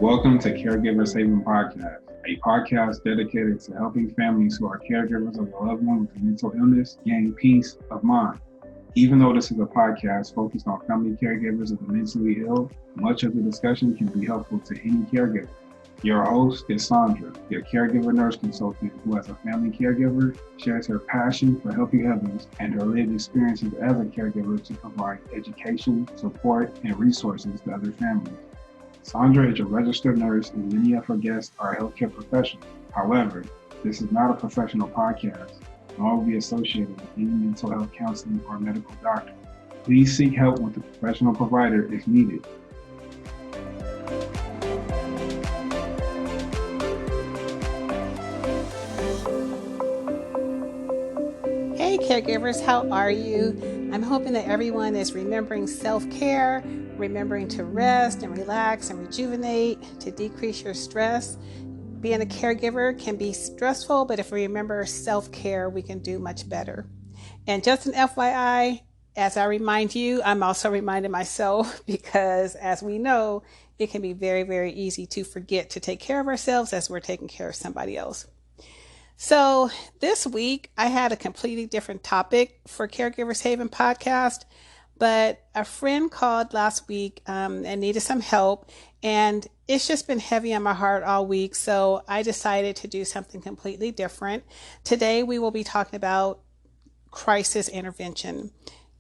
Welcome to Caregivers Haven podcast, a podcast dedicated to helping families who are caregivers of a loved one with a mental illness gain peace of mind. Even though this is a podcast focused on family caregivers of the mentally ill, much of the discussion can be helpful to any caregiver. Your host is Sandra, your caregiver nurse consultant who, as a family caregiver, shares her passion for helping others and her lived experiences as a caregiver to provide education, support, and resources to other families. Sandra is a registered nurse and many of her guests are healthcare professionals. However, this is not a professional podcast, nor will be associated with any mental health counseling or medical doctor. Please seek help with a professional provider if needed. Hey caregivers, how are you? I'm hoping that everyone is remembering self-care, remembering to rest and relax and rejuvenate to decrease your stress. Being a caregiver can be stressful, but if we remember self-care, we can do much better. And just an FYI, as I remind you, I'm also reminding myself because as we know, it can be very, very easy to forget to take care of ourselves as we're taking care of somebody else. So this week I had a completely different topic for Caregivers Haven podcast, but a friend called last week and needed some help, and it's just been heavy on my heart all week. So I decided to do something completely different. Today we will be talking about crisis intervention,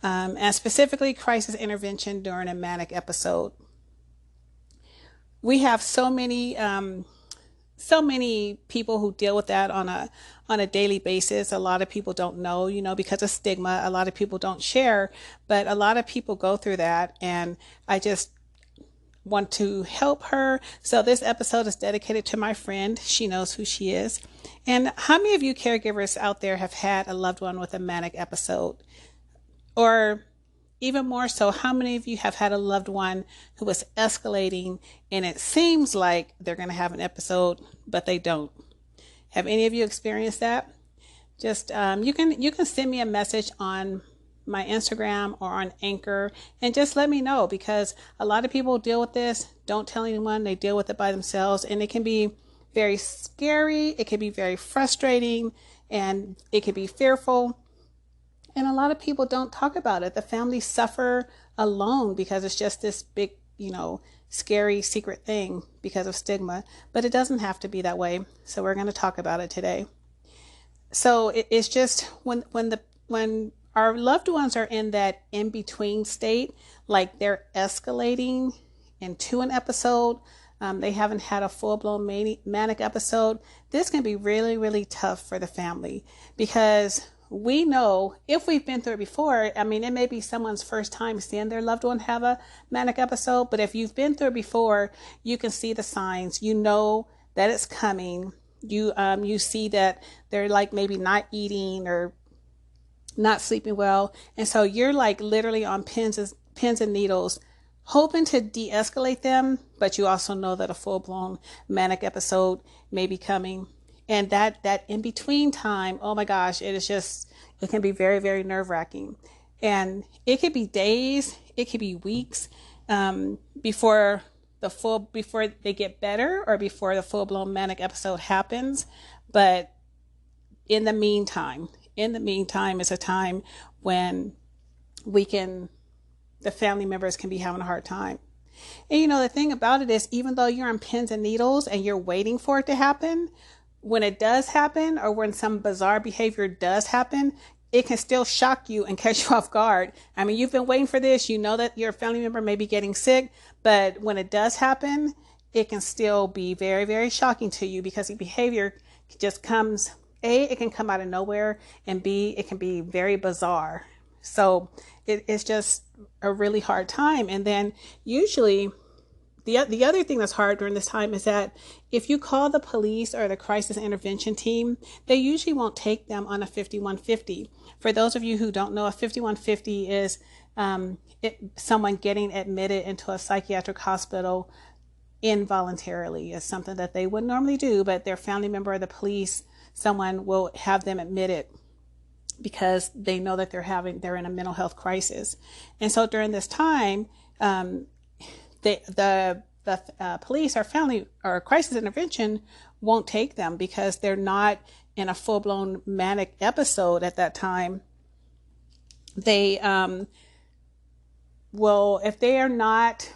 and specifically crisis intervention during a manic episode. We have so many people who deal with that on a daily basis. A lot of people don't know, because of stigma. A lot of people don't share, but a lot of people go through that. And I just want to help her. So this episode is dedicated to my friend. She knows who she is. And how many of you caregivers out there have had a loved one with a manic episode? Or even more so, how many of you have had a loved one who is escalating and it seems like they're going to have an episode, but they don't? Have any of you experienced that? Just you can send me a message on my Instagram or on Anchor and just let me know, because a lot of people deal with this, don't tell anyone, they deal with it by themselves, and it can be very scary, it can be very frustrating, and it can be fearful. And a lot of people don't talk about it. The families suffer alone because it's just this big, scary secret thing because of stigma. But it doesn't have to be that way. So we're going to talk about it today. So it's just when our loved ones are in that in-between state, like they're escalating into an episode, they haven't had a full-blown manic episode, this can be really, really tough for the family, because we know, if we've been through it before, it may be someone's first time seeing their loved one have a manic episode, but if you've been through it before, you can see the signs. You know that it's coming. You see that they're like maybe not eating or not sleeping well, and so you're like literally on pins and needles, hoping to de-escalate them, but you also know that a full-blown manic episode may be coming. And that in between time, oh my gosh, it can be very, very nerve wracking. And it could be days, it could be weeks, before they get better or before the full blown manic episode happens. But in the meantime is a time when the family members can be having a hard time. And the thing about it is, even though you're on pins and needles and you're waiting for it to happen, when it does happen, or when some bizarre behavior does happen, it can still shock you and catch you off guard. You've been waiting for this. You know that your family member may be getting sick, but when it does happen, it can still be very, very shocking to you, because the behavior just comes, A, it can come out of nowhere, and B, it can be very bizarre. So it's just a really hard time. And then usually the other thing that's hard during this time is that if you call the police or the crisis intervention team, they usually won't take them on a 5150. For those of you who don't know, a 5150 is someone getting admitted into a psychiatric hospital involuntarily. It's something that they wouldn't normally do, but their family member or the police, someone will have them admitted because they know that they're in a mental health crisis. And so during this time, the the police or family or crisis intervention won't take them because they're not in a full-blown manic episode at that time. They will, if they are not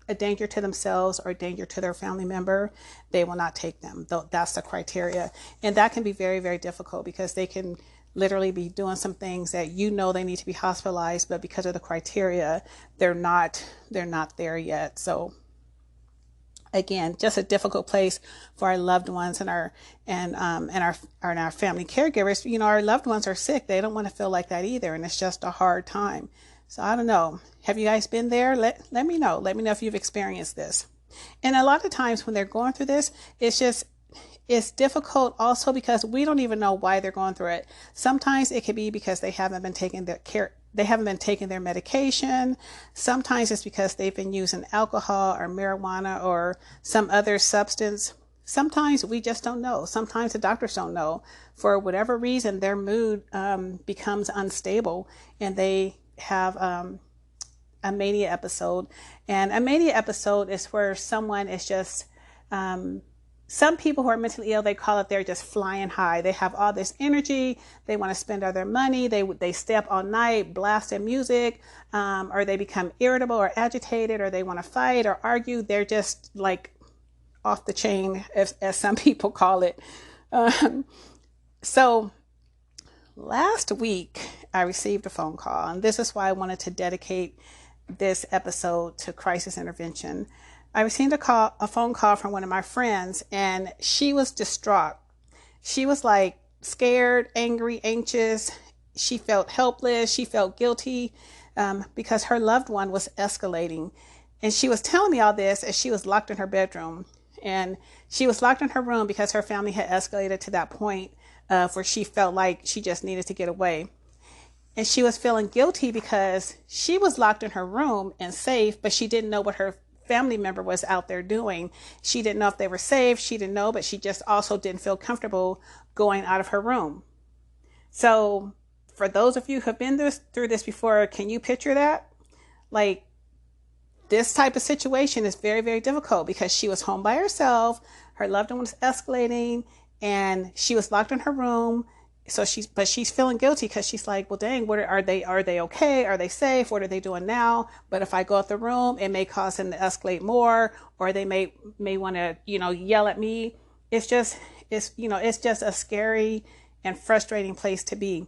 a danger to themselves or a danger to their family member, they will not take them. That's the criteria. And that can be very, very difficult because they can literally be doing some things that they need to be hospitalized, but because of the criteria, they're not there yet. So again, just a difficult place for our loved ones and our family caregivers. Our loved ones are sick. They don't want to feel like that either. And it's just a hard time. So I don't know. Have you guys been there? Let me know. Let me know if you've experienced this. And a lot of times when they're going through this, it's difficult also because we don't even know why they're going through it. Sometimes it could be because they haven't been taking their medication. Sometimes it's because they've been using alcohol or marijuana or some other substance. Sometimes we just don't know. Sometimes the doctors don't know. For whatever reason, their mood becomes unstable and they have a mania episode. And a mania episode is where someone is just, some people who are mentally ill, they call it, they're just flying high. They have all this energy. They want to spend all their money. They stay up all night, blasting music, or they become irritable or agitated, or they want to fight or argue. They're just like off the chain, as some people call it. So last week, I received a phone call, and this is why I wanted to dedicate this episode to crisis intervention. I received a phone call from one of my friends, and she was distraught. She was like scared, angry, anxious. She felt helpless. She felt guilty because her loved one was escalating. And she was telling me all this as she was locked in her bedroom. And she was locked in her room because her family had escalated to that point where she felt like she just needed to get away. And she was feeling guilty because she was locked in her room and safe, but she didn't know what her family member was out there doing. She didn't know if they were safe. She didn't know, but she just also didn't feel comfortable going out of her room. So for those of you who have been through this before, can you picture that? Like, this type of situation is very, very difficult because she was home by herself. Her loved one was escalating and she was locked in her room. So she's feeling guilty because she's like, well, dang, are they okay? Are they safe? What are they doing now? But if I go out the room, it may cause them to escalate more, or they may want to, yell at me. It's just a scary and frustrating place to be.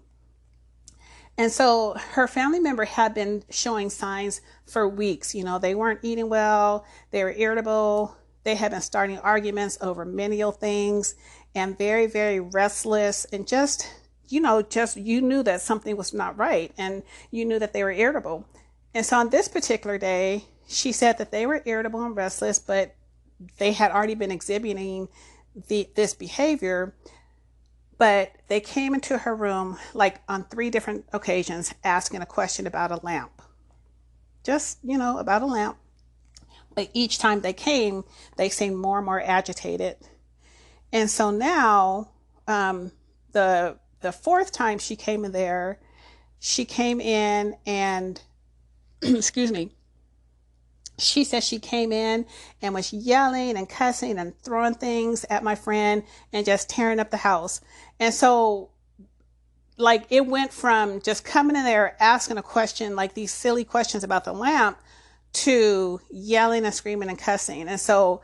And so her family member had been showing signs for weeks. They weren't eating well. They were irritable. They had been starting arguments over menial things and very, very restless, and just you knew that something was not right, and you knew that they were irritable. And so on this particular day, she said that they were irritable and restless, but they had already been exhibiting this behavior. But they came into her room like on 3 different occasions asking a question about a lamp. Just, about a lamp. But each time they came, they seemed more and more agitated. And so now, the 4th time she came in there, she came in and, excuse me, she said she came in and was yelling and cussing and throwing things at my friend and just tearing up the house. And so, like, it went from just coming in there asking a question, like these silly questions about the lamp, to yelling and screaming and cussing. And so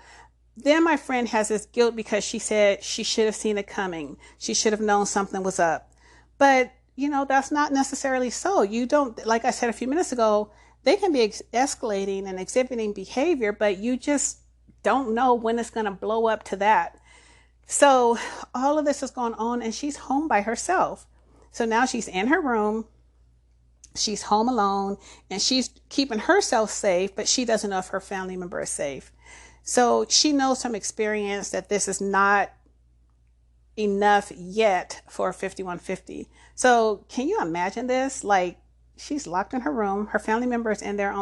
then my friend has this guilt because she said she should have seen it coming. She should have known something was up. But, that's not necessarily so. You don't, like I said a few minutes ago, they can be escalating and exhibiting behavior, but you just don't know when it's going to blow up to that. So all of this is going on, and she's home by herself. So now she's in her room. She's home alone, and she's keeping herself safe, but she doesn't know if her family member is safe. So she knows from experience that this is not enough yet for 5150. So can you imagine this? Like, she's locked in her room. Her family member is in there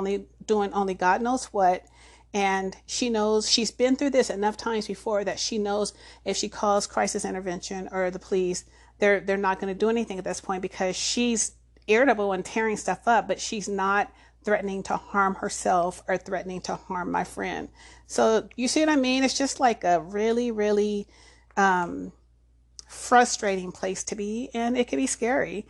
doing only God knows what. And she knows she's been through this enough times before that she knows if she calls crisis intervention or the police, they're not going to do anything at this point because she's irritable and tearing stuff up, but she's not threatening to harm herself or threatening to harm my friend. So you see what I mean? It's just like a really, really frustrating place to be, and it can be scary.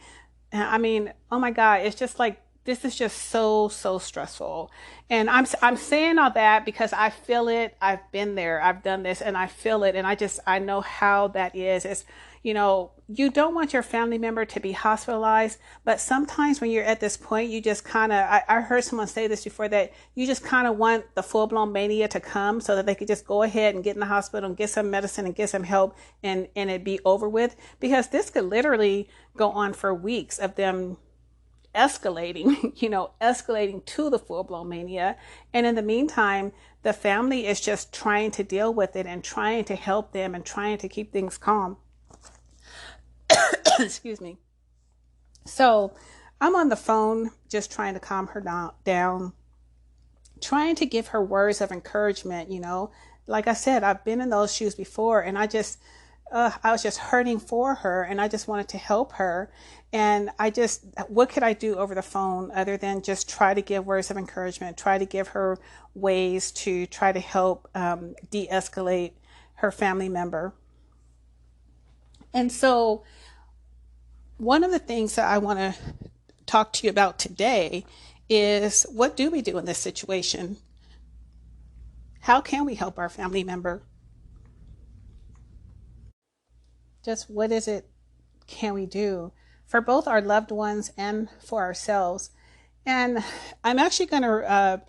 I mean, oh my God, it's just like this is just so stressful. And I'm saying all that because I feel it. I've been there. I've done this and I feel it, and I know how that is. It's, you don't want your family member to be hospitalized, but sometimes when you're at this point, you just kind of, I heard someone say this before, that you just kind of want the full-blown mania to come so that they could just go ahead and get in the hospital and get some medicine and get some help, and it be over with, because this could literally go on for weeks of them escalating, escalating to the full-blown mania. And in the meantime, the family is just trying to deal with it and trying to help them and trying to keep things calm. Excuse me. So I'm on the phone just trying to calm her down, trying to give her words of encouragement. Like I said, I've been in those shoes before, and I was just hurting for her, and I just wanted to help her. And what could I do over the phone other than just try to give words of encouragement, try to give her ways to try to help de-escalate her family member. And so one of the things that I want to talk to you about today is, what do we do in this situation? How can we help our family member? Just what is it can we do for both our loved ones and for ourselves? And I'm actually going to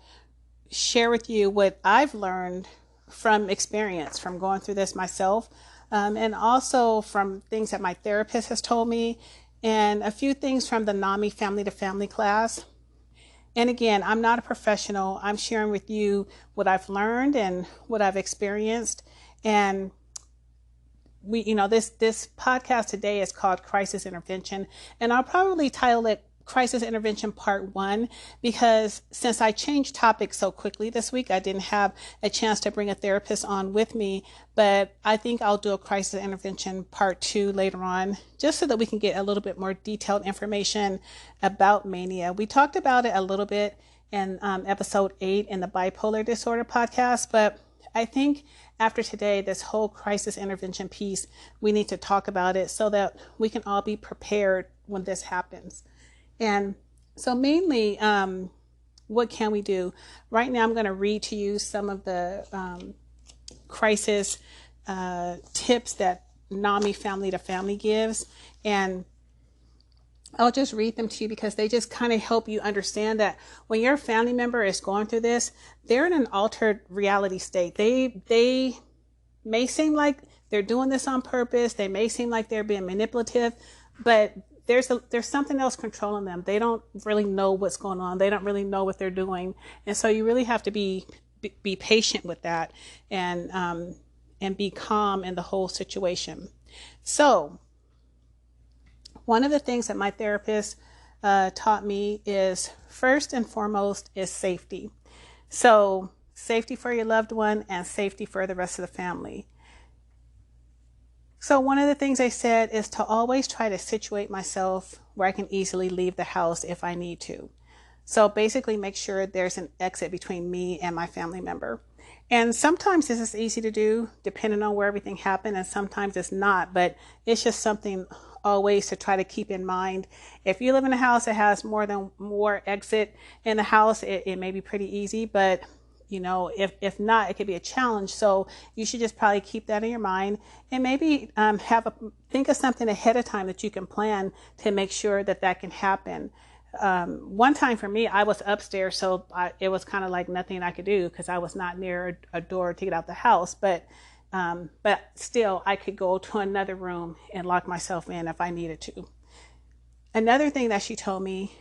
share with you what I've learned from experience, from going through this myself, and also from things that my therapist has told me, and a few things from the NAMI Family to Family class. And again, I'm not a professional. I'm sharing with you what I've learned and what I've experienced. And this podcast today is called Crisis Intervention, and I'll probably title it Crisis Intervention Part 1, because since I changed topics so quickly this week, I didn't have a chance to bring a therapist on with me. But I think I'll do a Crisis Intervention Part 2 later on, just so that we can get a little bit more detailed information about mania. We talked about it a little bit in episode 8 in the bipolar disorder podcast, but I think after today, this whole crisis intervention piece, we need to talk about it so that we can all be prepared when this happens. And so mainly, what can we do? Right now, I'm going to read to you some of the crisis tips that NAMI Family to Family gives. And I'll just read them to you because they just kind of help you understand that when your family member is going through this, they're in an altered reality state. They may seem like they're doing this on purpose. They may seem like they're being manipulative, but there's something else controlling them. They don't really know what's going on. They don't really know what they're doing. And so you really have to be patient with that and be calm in the whole situation. So one of the things that my therapist taught me is, first and foremost, is safety. So safety for your loved one and safety for the rest of the family. So one of the things I said is to always try to situate myself where I can easily leave the house if I need to. So basically make sure there's an exit between me and my family member. And sometimes this is easy to do depending on where everything happened, and sometimes it's not, but it's just something always to try to keep in mind. If you live in a house that has more exit in the house, it may be pretty easy, but if not, it could be a challenge. So you should just probably keep that in your mind, and maybe think of something ahead of time that you can plan to make sure that can happen. One time for me, I was upstairs, so it was kind of like nothing I could do because I was not near a door to get out the house. But still, I could go to another room and lock myself in if I needed to. Another thing that she told me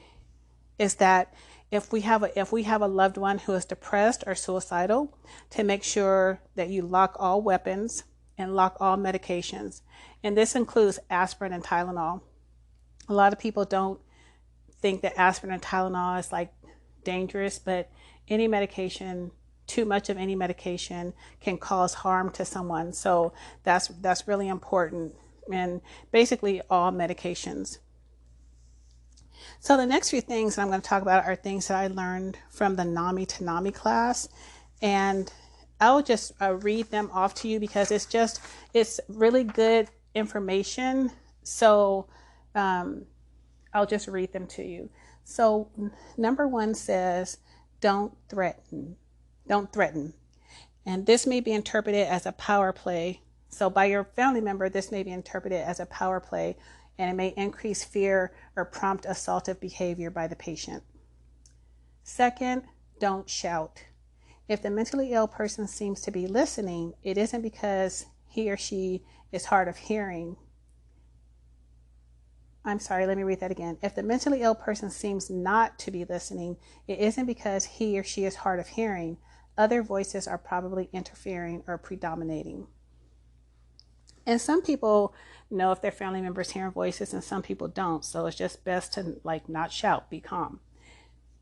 is that if we have a loved one who is depressed or suicidal, to make sure that you lock all weapons and lock all medications. And this includes aspirin and Tylenol. A lot of people don't think that aspirin and Tylenol is like dangerous, but any medication, too much of any medication, can cause harm to someone. So that's really important. And basically all medications. So the next few things that I'm going to talk about are things that I learned from the NAMI to NAMI class. And I'll just read them off to you because it's really good information. So I'll just read them to you. So number 1 says, don't threaten. Don't threaten. And this may be interpreted as a power play. So by your family member, this may be interpreted as a power play, and it may increase fear or prompt assaultive behavior by the patient. Second, don't shout. If the mentally ill person seems to be listening, it isn't because he or she is hard of hearing. I'm sorry, let me read that again. If the mentally ill person seems not to be listening, it isn't because he or she is hard of hearing. Other voices are probably interfering or predominating. And some people know if their family members hearing voices and some people don't. So it's just best to not shout, be calm.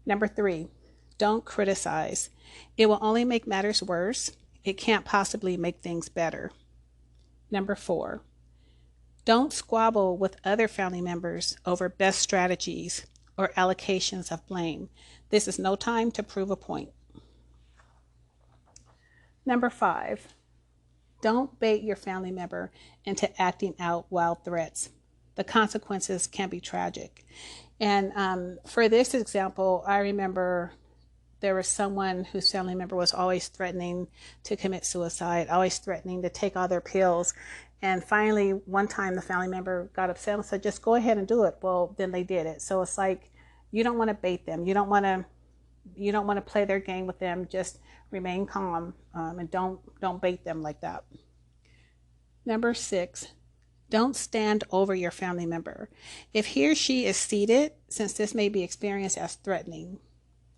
Number 3, don't criticize. It will only make matters worse. It can't possibly make things better. Number 4, don't squabble with other family members over best strategies or allocations of blame. This is no time to prove a point. Number 5, don't bait your family member into acting out wild threats. The consequences can be tragic. And for this example, I remember there was someone whose family member was always threatening to commit suicide, always threatening to take all their pills. And finally, one time the family member got upset and said, just go ahead and do it. Well, then they did it. So it's like, you don't want to bait them. You don't want to play their game with them. Just remain calm and don't bait them like that. Number 6, don't stand over your family member. If he or she is seated, since this may be experienced as threatening.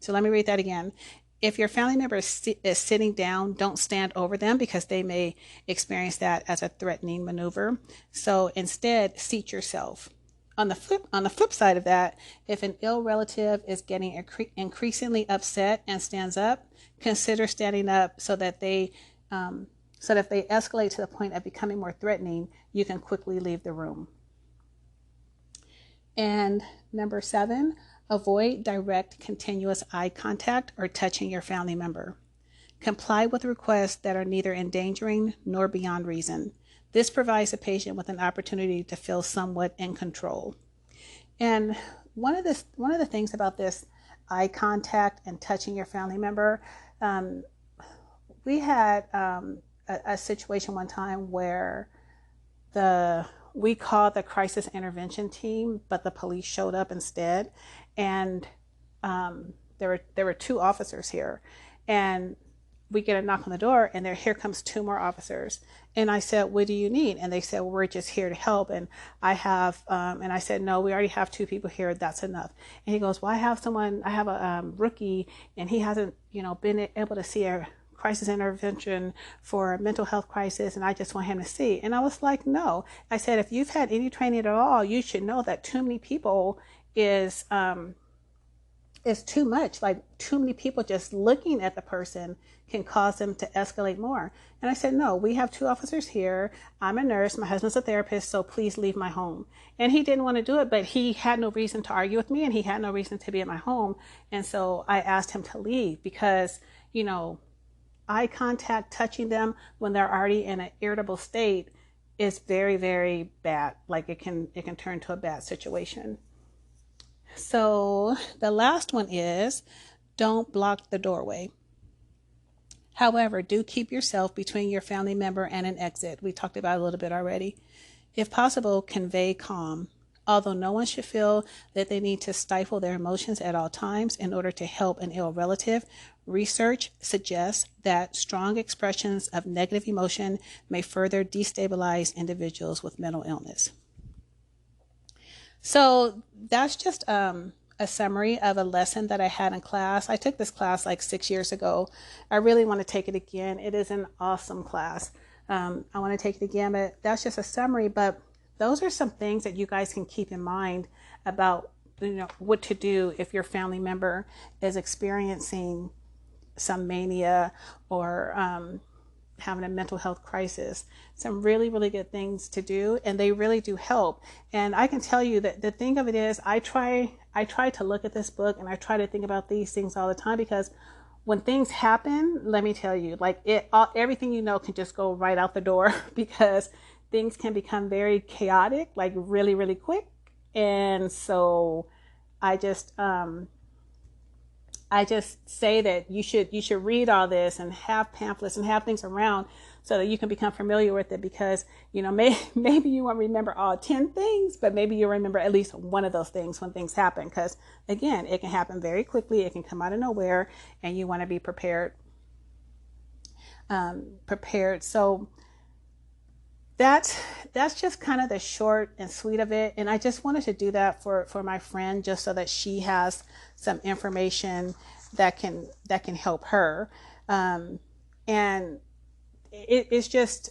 So let me read that again. If your family member is sitting down, don't stand over them because they may experience that as a threatening maneuver. So instead, seat yourself. On the flip side of that, if an ill relative is getting increasingly upset and stands up, consider standing up so that if they escalate to the point of becoming more threatening, you can quickly leave the room. And number 7, avoid direct, continuous eye contact or touching your family member. Comply with requests that are neither endangering nor beyond reason. This provides the patient with an opportunity to feel somewhat in control. And one of the things about this eye contact and touching your family member, we had a situation one time where we called the crisis intervention team, but the police showed up instead. And there were 2 officers here, and we get a knock on the door, and here comes 2 more officers. And I said, what do you need? And they said, well, we're just here to help. And I said, no, we already have 2 people here. That's enough. And he goes, well, I have a rookie, and he hasn't, been able to see a crisis intervention for a mental health crisis, and I just want him to see. And I was like, no. I said, if you've had any training at all, you should know that too many people is too much. Like, too many people just looking at the person can cause them to escalate more. And I said, no, we have 2 officers here. I'm a nurse. My husband's a therapist. So please leave my home. And he didn't want to do it, but he had no reason to argue with me, and he had no reason to be at my home. And so I asked him to leave because, eye contact, touching them when they're already in an irritable state is very, very bad. Like, it can turn to a bad situation. So the last one is, don't block the doorway. However, do keep yourself between your family member and an exit. We talked about it a little bit already. If possible, convey calm. Although no one should feel that they need to stifle their emotions at all times in order to help an ill relative, research suggests that strong expressions of negative emotion may further destabilize individuals with mental illness. So that's just a summary of a lesson that I had in class. I took this class like 6 years ago. I really want to take it again. It is an awesome class. I want to take it again, but that's just a summary. But those are some things that you guys can keep in mind about, what to do if your family member is experiencing some mania or having a mental health crisis. Some really, really good things to do, and they really do help. And I can tell you that the thing of it is, I try I try to look at this book and I try to think about these things all the time, because when things happen, let me tell you, like everything you know can just go right out the door because things can become very chaotic, like really, really quick. And so I just say that you should read all this and have pamphlets and have things around so that you can become familiar with it, because maybe you won't remember all 10 things, but maybe you'll remember at least one of those things when things happen, because again, it can happen very quickly, it can come out of nowhere, and you want to be prepared. So that's just kind of the short and sweet of it. And I just wanted to do that for my friend, just so that she has some information that can help her. And it's just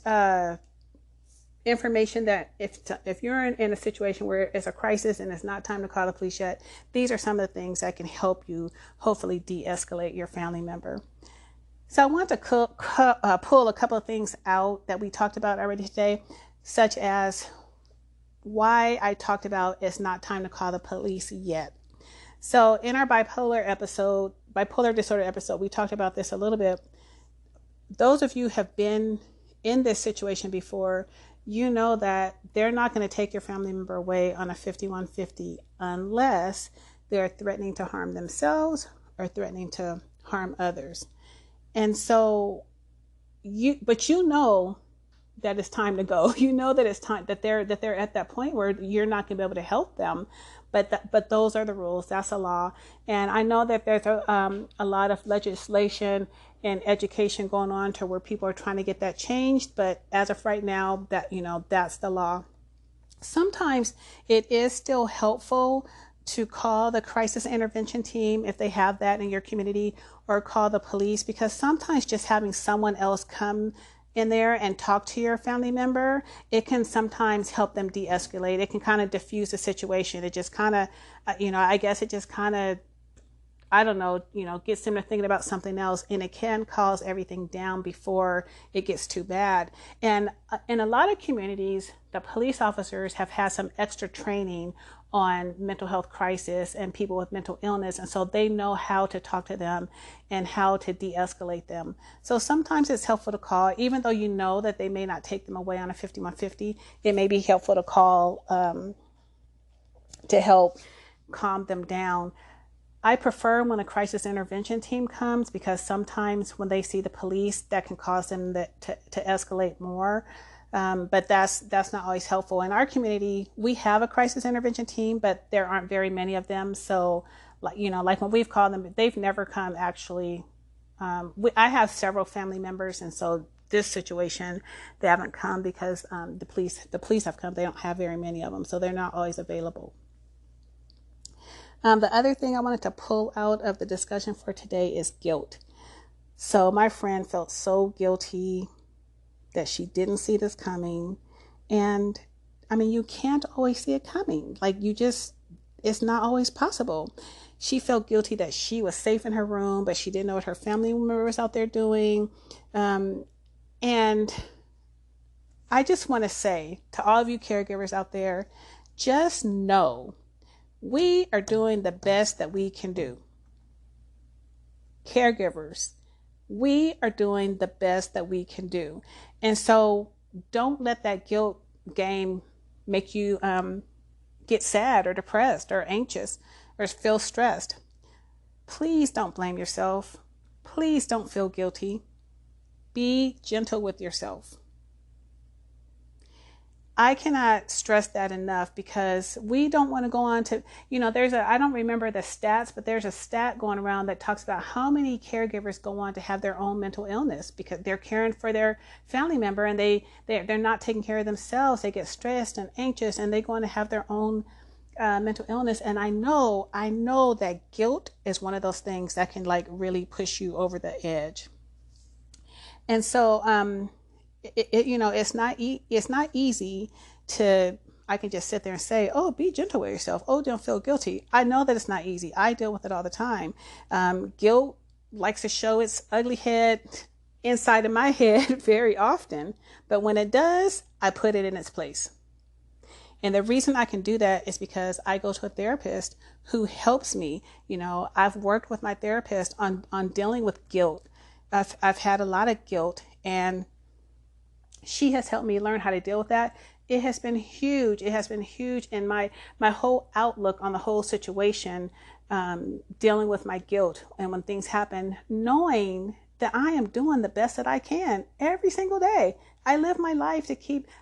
information that if you're in a situation where it's a crisis and it's not time to call the police yet, these are some of the things that can help you hopefully de-escalate your family member. So I want to pull a couple of things out that we talked about already today, such as why I talked about it's not time to call the police yet. So in our bipolar disorder episode, we talked about this a little bit. Those of you who have been in this situation before, you know that they're not going to take your family member away on a 5150 unless they're threatening to harm themselves or threatening to harm others. And so you know that it's time to go. You know that it's time, that they're at that point where you're not going to be able to help them. But those are the rules. That's a law. And I know that there's a lot of legislation and education going on to where people are trying to get that changed. But as of right now, that's the law. Sometimes it is still helpful to call the crisis intervention team if they have that in your community, or call the police, because sometimes just having someone else come in there and talk to your family member, it can sometimes help them de-escalate. It can kind of diffuse the situation. It just kind of, I guess it just kind of, I don't know, gets them to thinking about something else, and it can cause everything down before it gets too bad. And in a lot of communities, the police officers have had some extra training on mental health crisis and people with mental illness. And so they know how to talk to them and how to de-escalate them. So sometimes it's helpful to call, even though you know that they may not take them away on a 5150, it may be helpful to call to help calm them down. I prefer when a crisis intervention team comes, because sometimes when they see the police, that can cause them to escalate more. But that's not always helpful. In our community, we have a crisis intervention team, but there aren't very many of them. So, like when we've called them, they've never come actually. I have several family members, and so this situation, they haven't come because the police have come. They don't have very many of them, so they're not always available. The other thing I wanted to pull out of the discussion for today is guilt. So my friend felt so guilty that she didn't see this coming. And I mean, you can't always see it coming. It's not always possible. She felt guilty that she was safe in her room, but she didn't know what her family member was out there doing. And I just want to say to all of you caregivers out there, just know we are doing the best that we can do. Caregivers, we are doing the best that we can do. And so don't let that guilt game make you get sad or depressed or anxious or feel stressed. Please don't blame yourself. Please don't feel guilty. Be gentle with yourself. I cannot stress that enough, because we don't want to go on to, I don't remember the stats, but there's a stat going around that talks about how many caregivers go on to have their own mental illness because they're caring for their family member and they're not taking care of themselves. They get stressed and anxious and they go on to have their own mental illness. And I know that guilt is one of those things that can really push you over the edge. And so, it's not easy to, I can just sit there and say, oh, be gentle with yourself. Oh, don't feel guilty. I know that it's not easy. I deal with it all the time. Guilt likes to show its ugly head inside of my head very often. But when it does, I put it in its place. And the reason I can do that is because I go to a therapist who helps me. I've worked with my therapist on dealing with guilt. I've had a lot of guilt, and she has helped me learn how to deal with that. It has been huge. It has been huge in my whole outlook on the whole situation, dealing with my guilt. And when things happen, knowing that I am doing the best that I can every single day. I live my life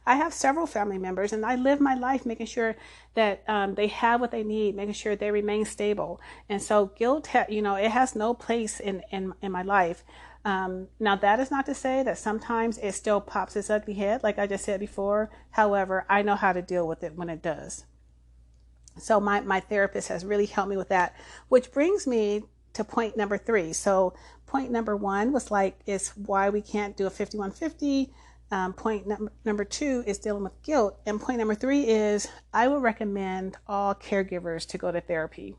I have several family members, and I live my life making sure that they have what they need, making sure they remain stable. And so guilt, it has no place in my life. Now, that is not to say that sometimes it still pops its ugly head, like I just said before. However, I know how to deal with it when it does. So my therapist has really helped me with that, which brings me to point number 3. So point number 1 was is why we can't do a 5150. Point number 2 is dealing with guilt. And point number 3 is I would recommend all caregivers to go to therapy.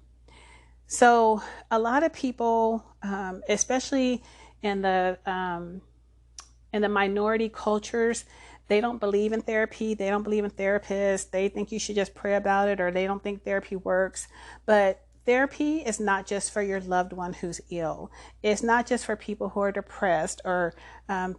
So a lot of people, especially in the minority cultures, they don't believe in therapy. They don't believe in therapists. They think you should just pray about it, or they don't think therapy works. But therapy is not just for your loved one who's ill. It's not just for people who are depressed, or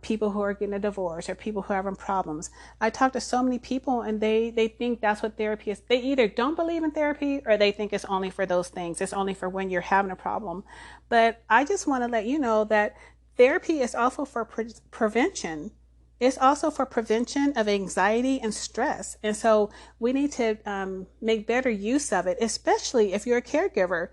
people who are getting a divorce, or people who are having problems. I talk to so many people, and they think that's what therapy is. They either don't believe in therapy, or they think it's only for those things. It's only for when you're having a problem. But I just want to let you know that therapy is also for prevention. It's also for prevention of anxiety and stress. And so we need to make better use of it, especially if you're a caregiver.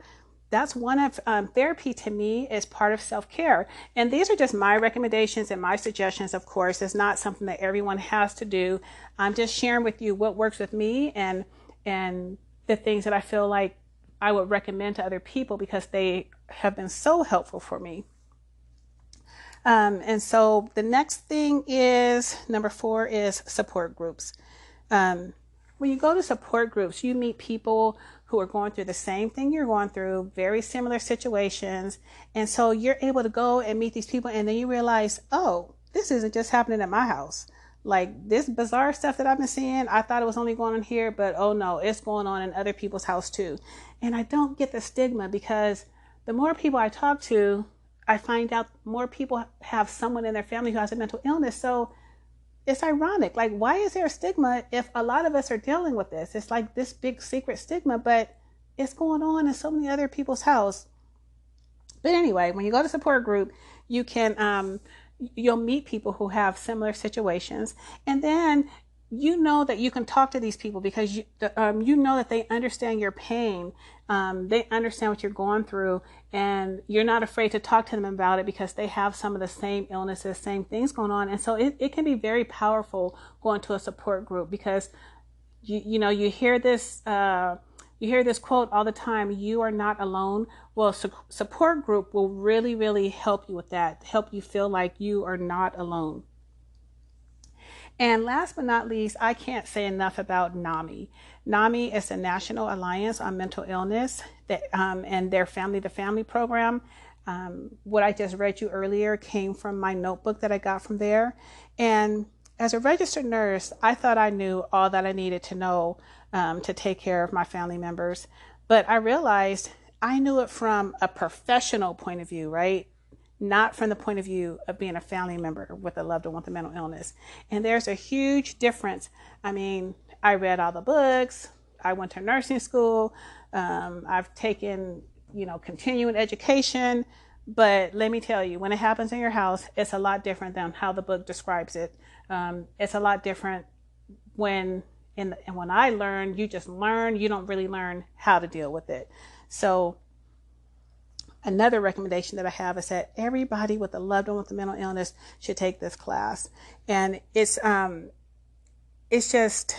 That's one of therapy to me is part of self-care. And these are just my recommendations and my suggestions, of course. It's not something that everyone has to do. I'm just sharing with you what works with me and the things that I feel like I would recommend to other people because they have been so helpful for me. And so the next thing is number 4 is support groups. When you go to support groups, you meet people who are going through the same thing you're going through, very similar situations. And so you're able to go and meet these people, and then you realize, oh, this isn't just happening at my house. Like this bizarre stuff that I've been seeing, I thought it was only going on here, but oh no, it's going on in other people's house too. And I don't get the stigma, because the more people I talk to, I find out more people have someone in their family who has a mental illness. So it's ironic. Like, why is there a stigma if a lot of us are dealing with this? It's like this big secret stigma, but it's going on in so many other people's house. But anyway, when you go to support group, you can, you'll meet people who have similar situations. And then you know that you can talk to these people because you know that they understand your pain. They understand what you're going through, and you're not afraid to talk to them about it because they have some of the same illnesses, same things going on. And so it can be very powerful going to a support group, because you hear this quote all the time, you are not alone. Well, support group will really, really help you with that, help you feel like you are not alone. And last but not least, I can't say enough about NAMI. NAMI is the National Alliance on Mental Illness, and their Family to Family program. What I just read you earlier came from my notebook that I got from there. And as a registered nurse, I thought I knew all that I needed to know to take care of my family members. But I realized I knew it from a professional point of view, right? Not from the point of view of being a family member with a loved one with a mental illness. And there's a huge difference. I mean, I read all the books. I went to nursing school. I've taken, continuing education. But let me tell you, when it happens in your house, it's a lot different than how the book describes it. It's a lot different when I learn, you just learn. You don't really learn how to deal with it. So another recommendation that I have is that everybody with a loved one with a mental illness should take this class. And it's just,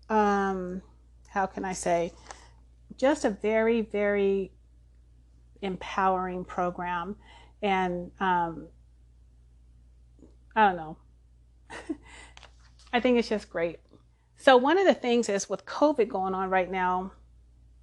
how can I say, just a very, very empowering program. And I don't know. I think it's just great. So one of the things is with COVID going on right now,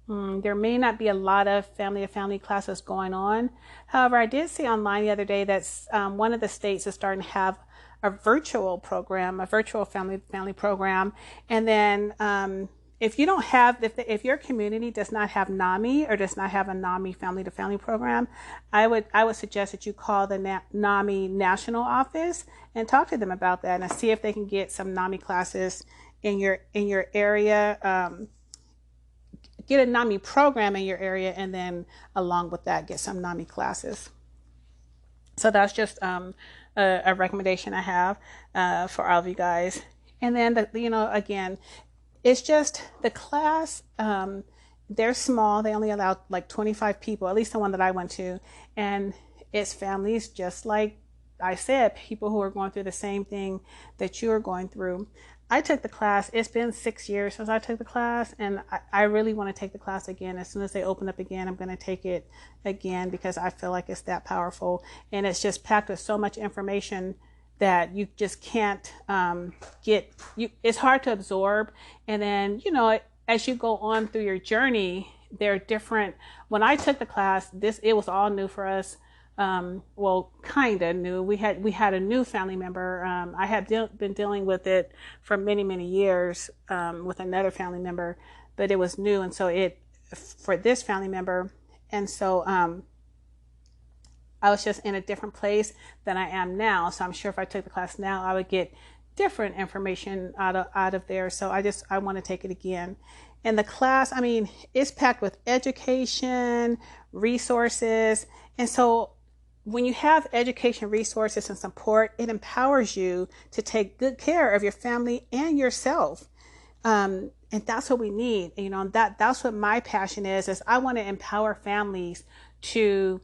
there may not be a lot of family-to-family classes going on. However, I did see online the other day that one of the states is starting to have a virtual program, a virtual family program. And then if you don't have, if your community does not have NAMI or does not have a NAMI family to family program, I would suggest that you call the NAMI national office and talk to them about that and see if they can get some NAMI classes in your area. Get a NAMI program in your area, and then along with that, get some NAMI classes. So that's just a recommendation I have for all of you guys. And then, again, it's just the class. They're small. They only allow like 25 people, at least the one that I went to. And it's families, just like I said, people who are going through the same thing that you're going through. I took the class. It's been 6 years since I took the class, and I really want to take the class again. As soon as they open up again, I'm going to take it again because I feel like it's that powerful. And it's just packed with so much information that you just can't it's hard to absorb. And then, as you go on through your journey, they're different. When I took the class, it was all new for us. Well, kind of new. We had a new family member. I had been dealing with it for many, many years with another family member, but it was new. And so for this family member. And so I was just in a different place than I am now. So I'm sure if I took the class now, I would get different information out of there. So I want to take it again. And the class, it's packed with education, resources. And so when you have education, resources, and support, it empowers you to take good care of your family and yourself. And that's what we need. That's what my passion is I want to empower families to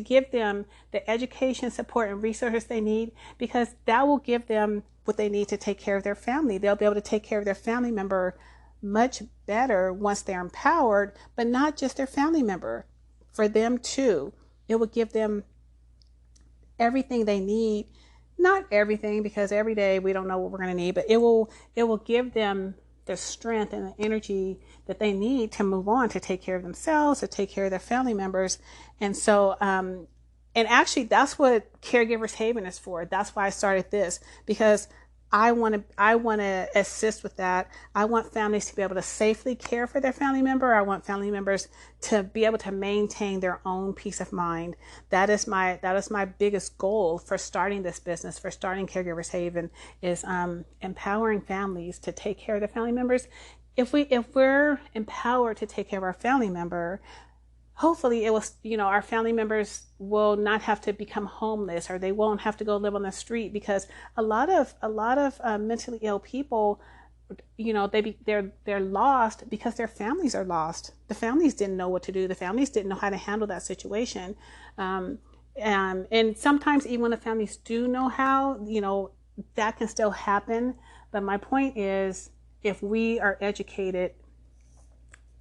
give them the education, support, and resources they need, because that will give them what they need to take care of their family. They'll be able to take care of their family member much better once they're empowered, but not just their family member. For them too, it will give them everything they need. Not everything, because every day we don't know what we're going to need, but it will give them the strength and the energy that they need to move on, to take care of themselves, to take care of their family members. And so, and actually that's what Caregivers Haven is for. That's why I started this, because I want to assist with that. I want families to be able to safely care for their family member. I want family members to be able to maintain their own peace of mind. That is my biggest goal for starting this business, for starting Caregivers Haven, is empowering families to take care of their family members. If we're empowered to take care of our family member, hopefully our family members will not have to become homeless, or they won't have to go live on the street, because a lot of mentally ill people, they're lost because their families are lost. The families didn't know what to do. The families didn't know how to handle that situation. And sometimes even when the families do know how, that can still happen. But my point is, if we are educated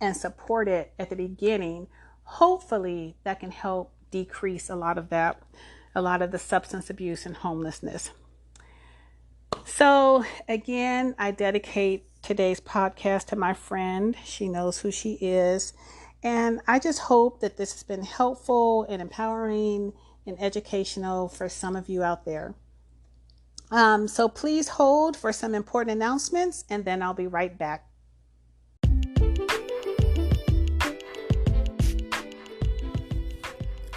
and supported at the beginning, hopefully that can help decrease a lot of the substance abuse and homelessness. So again, I dedicate today's podcast to my friend. She knows who she is. And I just hope that this has been helpful and empowering and educational for some of you out there. So please hold for some important announcements, and then I'll be right back.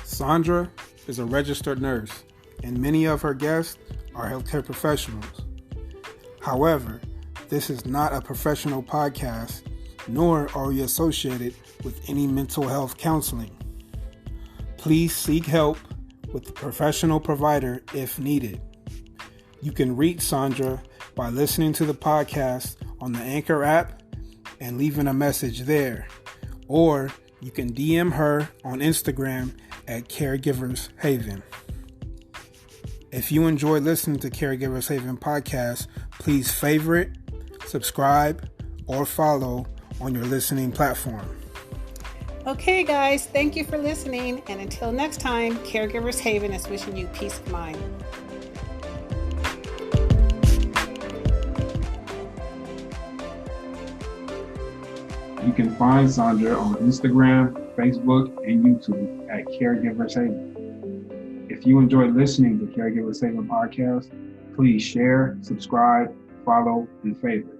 Sandra is a registered nurse, and many of her guests are healthcare professionals. However, this is not a professional podcast, nor are we associated with any mental health counseling. Please seek help with a professional provider if needed. You can reach Sandra by listening to the podcast on the Anchor app and leaving a message there, or you can DM her on Instagram at Caregivers Haven. If you enjoy listening to Caregivers Haven podcast, please favorite, subscribe, or follow on your listening platform. Okay, guys, thank you for listening. And until next time, Caregivers Haven is wishing you peace of mind. You can find Sandra on Instagram, Facebook, and YouTube at Caregivers Haven. If you enjoyed listening to Caregivers Haven podcast, please share, subscribe, follow, and favorite.